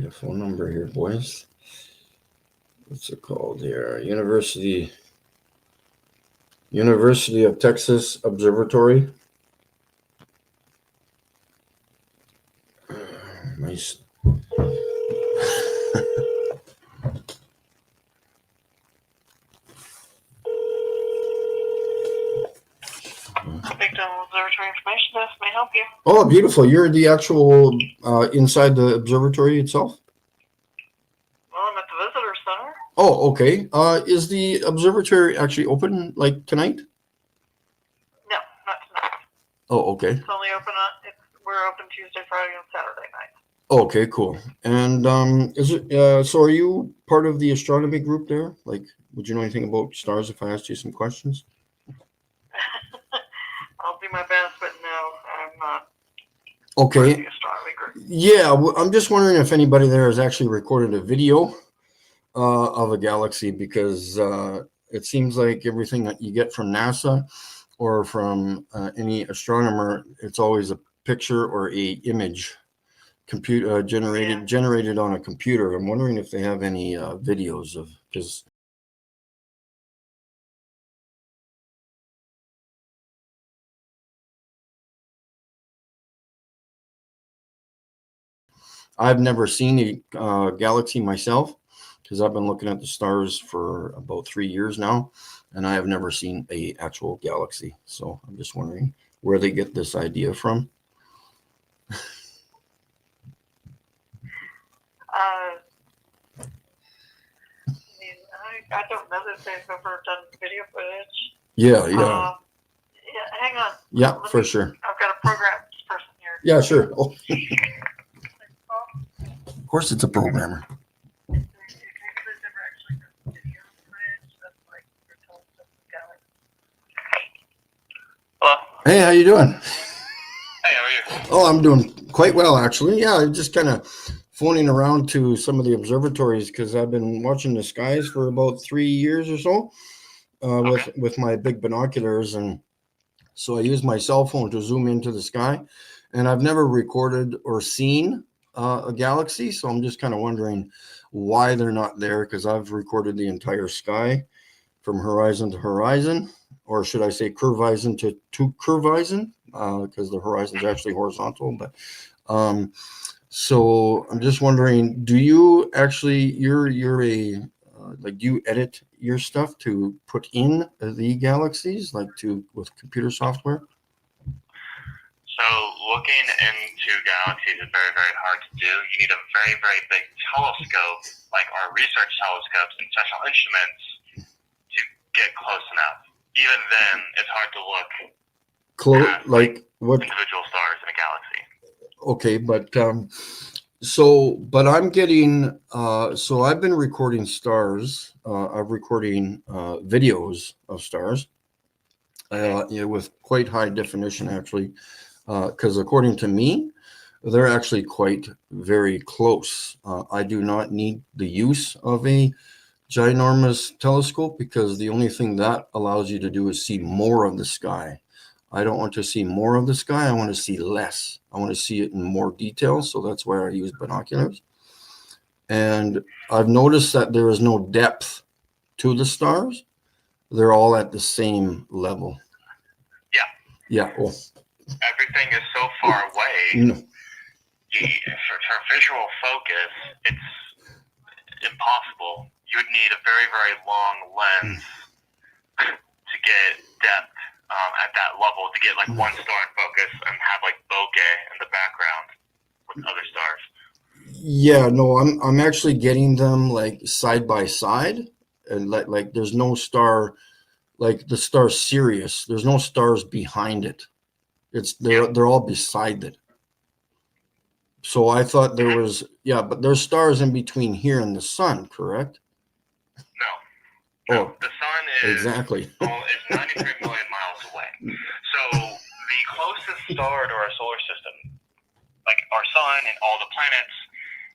need a phone number here, boys. What's it called here? University of Texas Observatory. Nice. Observatory information desk may help you. Oh, beautiful. You're the actual inside the observatory itself? Well, I'm at the visitor center. Oh, okay. Is the observatory actually open like tonight? No, not tonight. Oh, okay. It's only open we're open Tuesday, Friday, and Saturday night. Okay, cool. And is it so are you part of the astronomy group there? Like, would you know anything about stars if I asked you some questions? I'll do my best, but no, I'm not. Okay. The astronomy group. Yeah, I'm just wondering if anybody there has actually recorded a video of a galaxy, because it seems like everything that you get from NASA or from any astronomer, it's always a picture or a image computer generated on a computer. I'm wondering if they have any videos of, because I've never seen a galaxy myself, because I've been looking at the stars for about 3 years now, and I have never seen a actual galaxy. So I'm just wondering where they get this idea from. I don't know that they've ever done video footage. Yeah. Yeah, hang on. Yeah, for sure. I've got a program person here. Yeah, sure. Oh. Of course, it's a programmer. Hello. Hey, how you doing? Hey, how are you? Oh, I'm doing quite well, actually. Yeah, I'm just kind of phoning around to some of the observatories, because I've been watching the skies for about 3 years or so with my big binoculars, and so I use my cell phone to zoom into the sky, and I've never recorded or seen a galaxy, so I'm just kind of wondering why they're not there, because I've recorded the entire sky from horizon to horizon, or should I say curvizon to curvizon, because the horizon is actually horizontal. But so I'm just wondering, do you actually, you're a like, do you edit your stuff to put in the galaxies, like with computer software? So looking into galaxies is very, very hard to do. You need a very, very big telescope, like our research telescopes and special instruments, to get close enough. Even then, it's hard to look past, like what individual stars in a galaxy. Okay, but I'm getting so I've been recording stars. I'm recording videos of stars with quite high definition, actually, because according to me, they're actually quite very close. I do not need the use of a ginormous telescope, because the only thing that allows you to do is see more of the sky. I don't want to see more of the sky. I want to see less. I want to see it in more detail. So that's why I use binoculars. And I've noticed that there is no depth to the stars. They're all at the same level. Yeah. Oh. Everything is so far away. No. For visual focus, it's impossible. You would need a very, very long lens to get depth at that level, to get like one star in focus and have like bokeh in the background with other stars. Yeah, no, I'm actually getting them like side by side, and like there's no star, like the star Sirius. There's no stars behind it. They're all beside it. So I thought there was, but there's stars in between here and the sun, correct? No, the sun is exactly. is 93 million miles away. So the closest star to our solar system, like our sun and all the planets,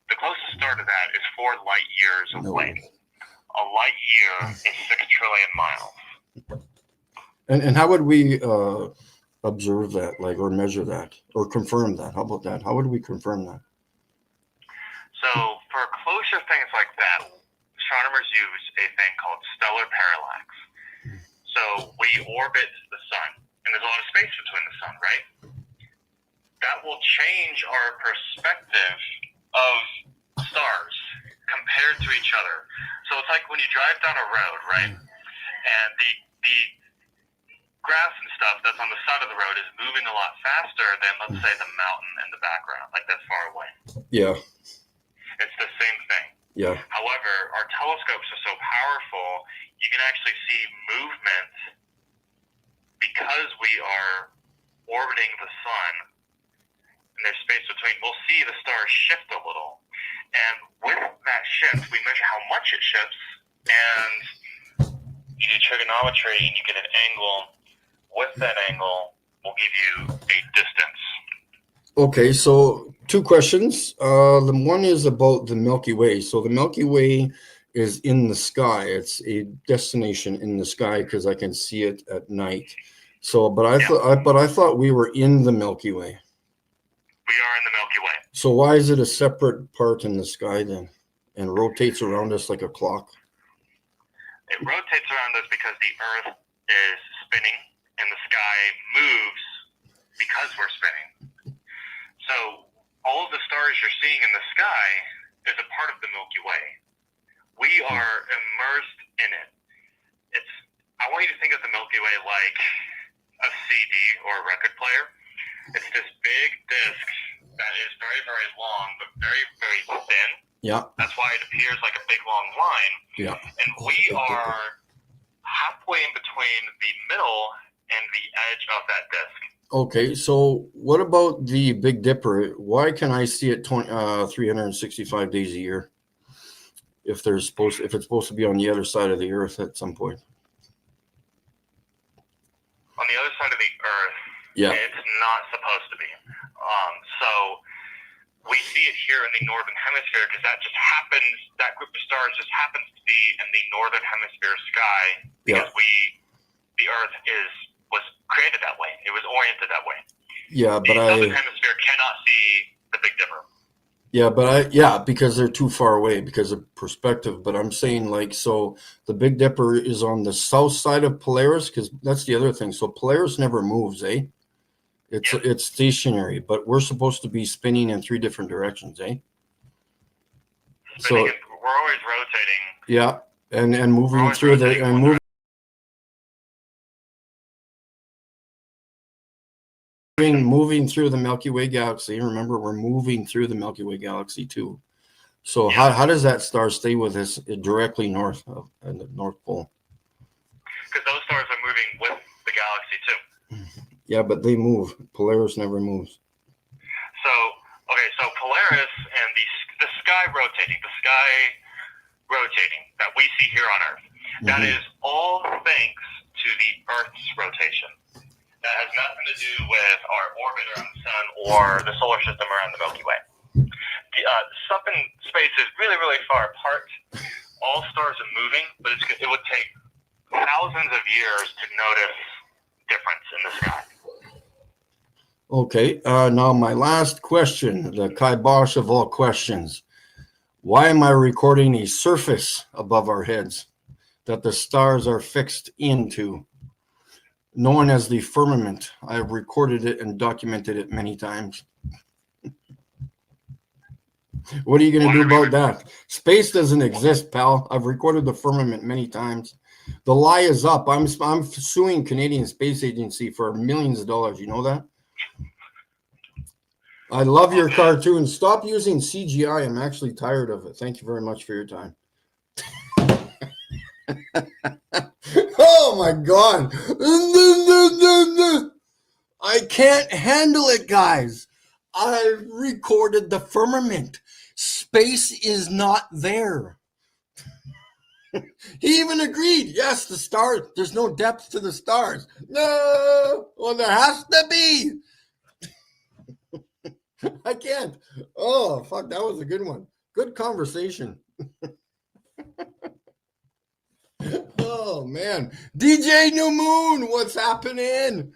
the closest star to that is 4 light years away. A light year is 6 trillion miles. And how would we observe that, like, or measure that, or confirm that? How about that? How would we confirm that? So for closer things like that, astronomers use a thing called stellar parallax. So we orbit the sun, and there's a lot of space between the sun, right? That will change our perspective of stars compared to each other. So it's like when you drive down a road, right? And the grass and stuff that's on the side of the road is moving a lot faster than, let's say, the mountain in the background, like that's far away. Yeah. It's the same thing. Yeah. However, our telescopes are so powerful, you can actually see movement because we are orbiting the sun and there's space between. We'll see the stars shift a little. And with that shift, we measure how much it shifts, and you do trigonometry and you get an angle. With that angle, we'll give you a distance. Okay, so two questions. The one is about the Milky Way. So the Milky Way is in the sky. It's a destination in the sky because I can see it at night. So, but I thought we were in the Milky Way. We are in the Milky Way. So why is it a separate part in the sky then, and rotates around us like a clock? It rotates around us because the Earth is spinning and the sky moves because we're spinning. So all of the stars you're seeing in the sky is a part of the Milky Way. We are immersed in it. I want you to think of the Milky Way like a CD or a record player. It's this big disc that is very, very long, but very, very thin. Yeah. That's why it appears like a big, long line. Yeah. And we are halfway in between the middle and the edge of that disc. Okay, so what about the Big Dipper? Why can I see it 365 days a year if it's supposed to be on the other side of the Earth at some point? On the other side of the Earth, yeah, it's not supposed to be. So we see it here in the northern hemisphere because that group of stars just happens to be in the northern hemisphere sky because the Earth was created that way. It was oriented that way. Yeah, but the southern hemisphere cannot see the Big Dipper. Yeah, because they're too far away because of perspective. But I'm saying so the Big Dipper is on the south side of Polaris because that's the other thing. So Polaris never moves, eh? It's stationary, but we're supposed to be spinning in 3 different directions, eh? We're always rotating. Yeah, and moving through moving through the Milky Way galaxy. Remember, we're moving through the Milky Way galaxy too. So how does that star stay with us directly north of the North Pole? Because those stars are moving with the galaxy too. Yeah, but they move. Polaris never moves. So Polaris and the sky rotating that we see here on Earth, that is all thanks to the Earth's rotation. That has nothing to do with our orbit around the sun or the solar system around the Milky Way. The stuff in space is really, really far apart. All stars are moving, but it would take thousands of years to notice difference in the sky. Okay, now my last question, the kibosh of all questions. Why am I recording a surface above our heads that the stars are fixed into, known as the firmament? I have recorded it and documented it many times. What are you going to do about that? Space doesn't exist, pal. I've recorded the firmament many times. The lie is up. I'm suing Canadian Space Agency for millions of dollars. You know that? I love your cartoons. Stop using CGI. I'm actually tired of it. Thank you very much for your time. Oh my God. I can't handle it, guys. I recorded the firmament. Space is not there. He even agreed. Yes, the stars, there's no depth to the stars. No, well, there has to be. I can't. Oh, fuck, that was a good one. Good conversation. Oh, man. DJ New Moon, what's happening?